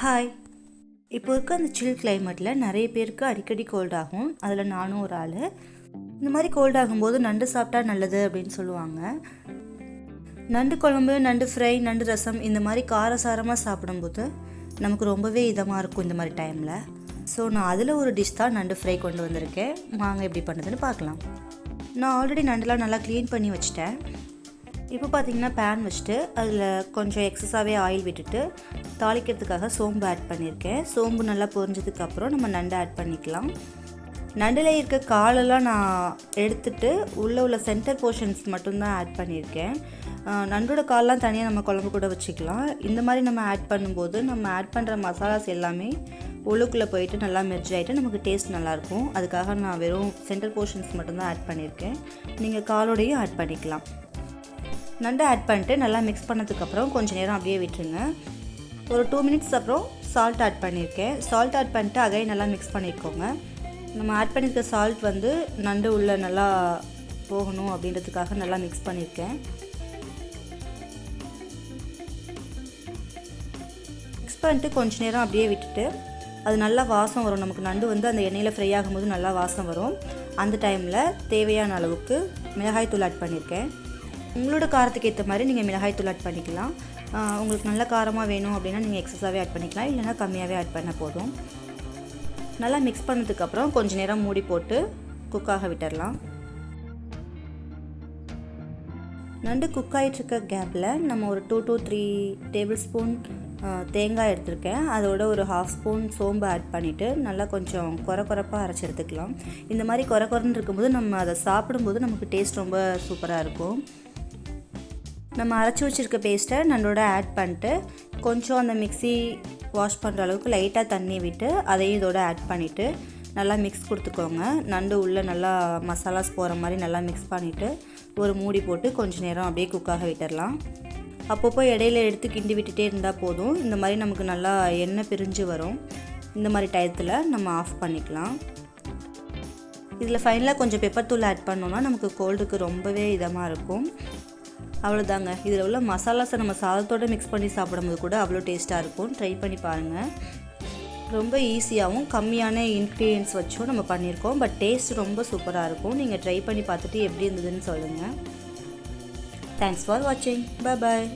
Hi. இப்போ இருக்க அந்த சில் கிளைமேட்டில் நிறைய பேருக்கு அடிக்கடி கோல்ட் ஆகும். அதில் நானும் ஒரு ஆள். இந்த மாதிரி கோல்ட் ஆகும்போது நண்டு சாப்பிட்டா நல்லது அப்படின்னு சொல்லுவாங்க. நண்டு குழம்பு, நண்டு ஃப்ரை, நண்டு ரசம் இந்த மாதிரி காரசாரமாக சாப்பிடும்போது நமக்கு ரொம்பவே இதமாக இருக்கும் இந்த மாதிரி டைமில். ஸோ நான் அதில் ஒரு டிஷ் தான் நண்டு ஃப்ரை கொண்டு வந்திருக்கேன். வாங்க எப்படி பண்ணுறதுன்னு பார்க்கலாம். நான் ஆல்ரெடி நண்டுலாம் நல்லா க்ளீன் பண்ணி வச்சுட்டேன். இப்போ பார்த்திங்கன்னா பேன் வச்சுட்டு அதில் கொஞ்சம் எக்ஸஸாகவே ஆயில் விட்டுட்டு தாளிக்கிறதுக்காக சோம்பு ஆட் பண்ணியிருக்கேன். சோம்பு நல்லா பொரிஞ்சதுக்கப்புறம் நம்ம நண்டு ஆட் பண்ணிக்கலாம். நண்டில் இருக்க காலெல்லாம் நான் எடுத்துட்டு உள்ளே உள்ள சென்டர் போர்ஷன்ஸ் மட்டும்தான் ஆட் பண்ணியிருக்கேன். நண்டோட காலெலாம் தனியாக நம்ம குழம்பு கூட வச்சுக்கலாம். இந்த மாதிரி நம்ம ஆட் பண்ணும்போது நம்ம ஆட் பண்ணுற மசாலாஸ் எல்லாமே உள்ளுக்குள்ளே போயிட்டு நல்லா மெர்ஜ் ஆகிட்டு நமக்கு டேஸ்ட் நல்லாயிருக்கும். அதுக்காக நான் வெறும் சென்டர் போர்ஷன்ஸ் மட்டும்தான் ஆட் பண்ணியிருக்கேன். நீங்கள் காலோடையும் ஆட் பண்ணிக்கலாம். நண்டை ஆட் பண்ணிட்டு நல்லா மிக்ஸ் பண்ணதுக்கப்புறம் கொஞ்சம் நேரம் அப்படியே விட்டுருங்க. ஒரு 2 மினிட்ஸ் அப்புறம் சால்ட் ஆட் பண்ணியிருக்கேன். சால்ட் ஆட் பண்ணிட்டு அகைன் நல்லா மிக்ஸ் பண்ணியிருக்கோங்க. நம்ம ஆட் பண்ணியிருக்க சால்ட் நண்டு உள்ளே நல்லா போகணும் அப்படின்றதுக்காக நல்லா மிக்ஸ் பண்ணியிருக்கேன். மிக்ஸ் பண்ணிட்டு கொஞ்சம் நேரம் அப்படியே விட்டுட்டு அது நல்லா வாசம் வரும். நமக்கு நண்டு அந்த எண்ணெயில் ஃப்ரை ஆகும்போது நல்லா வாசம் வரும். அந்த டைமில் தேவையான அளவுக்கு மிளகாய் தூள் ஆட் பண்ணியிருக்கேன். உங்களோட காரத்துக்கு ஏற்ற மாதிரி நீங்கள் மிளகாய் தூள் ஆட் பண்ணிக்கலாம். உங்களுக்கு நல்ல காரமாக வேணும் அப்படின்னா நீங்கள் எக்ஸஸாகவே ஆட் பண்ணிக்கலாம், இல்லைனா கம்மியாகவே ஆட் பண்ண போதும். நல்லா மிக்ஸ் பண்ணதுக்கப்புறம் கொஞ்சம் நேரம் மூடி போட்டு குக்காக விட்டுடலாம். நண்டு குக் ஆகிட்டுருக்க கேப்பில் நம்ம ஒரு 2 to 3 டேபிள் ஸ்பூன் தேங்காய் எடுத்திருக்கேன். அதோட ஒரு 1/2 ஸ்பூன் சோம்பு ஆட் பண்ணிவிட்டு நல்லா கொஞ்சம் குறப்பாக அரைச்சி எடுத்துக்கலாம். இந்த மாதிரி குறன்னு இருக்கும்போது நம்ம அதை சாப்பிடும்போது நமக்கு டேஸ்ட் ரொம்ப சூப்பராக இருக்கும். நம்ம அரைச்சி வச்சுருக்க பேஸ்ட்டை நண்டோட ஆட் பண்ணிட்டு கொஞ்சம் அந்த மிக்ஸி வாஷ் பண்ணுற அளவுக்கு லைட்டாக தண்ணி விட்டு அதையும் இதோட ஆட் பண்ணிவிட்டு நல்லா மிக்ஸ் கொடுத்துக்கோங்க. நண்டு உள்ளே நல்லா மசாலாஸ் போகிற மாதிரி நல்லா மிக்ஸ் பண்ணிவிட்டு ஒரு மூடி போட்டு கொஞ்சம் நேரம் அப்படியே குக்காக விட்டுடலாம். அப்பப்போ இடையில எடுத்து கிண்டி விட்டுட்டே இருந்தால் போதும். இந்த மாதிரி நமக்கு நல்லா எண்ணெய் பிரிஞ்சு வரும். இந்த மாதிரி டயத்தில் நம்ம ஆஃப் பண்ணிக்கலாம். இதில் ஃபைனலாக கொஞ்சம் பெப்பர் தூள் ஆட் பண்ணோன்னா நமக்கு கோல்டுக்கு ரொம்பவே இதமாக இருக்கும். அவ்வளோதாங்க. இதில் உள்ள மசாலாஸை நம்ம சாதத்தோடு மிக்ஸ் பண்ணி சாப்பிடும்போது கூட அவ்வளோ டேஸ்ட்டாக இருக்கும். ட்ரை பண்ணி பாருங்கள். ரொம்ப ஈஸியாகவும் கம்மியான இன்க்ரீடியன்ஸ் வச்சும் நம்ம பண்ணியிருக்கோம். பட் டேஸ்ட் ரொம்ப சூப்பராக இருக்கும். நீங்கள் ட்ரை பண்ணி பார்த்துட்டு எப்படி இருந்ததுன்னு சொல்லுங்கள். தேங்க்ஸ் ஃபார் வாட்சிங். பாய்.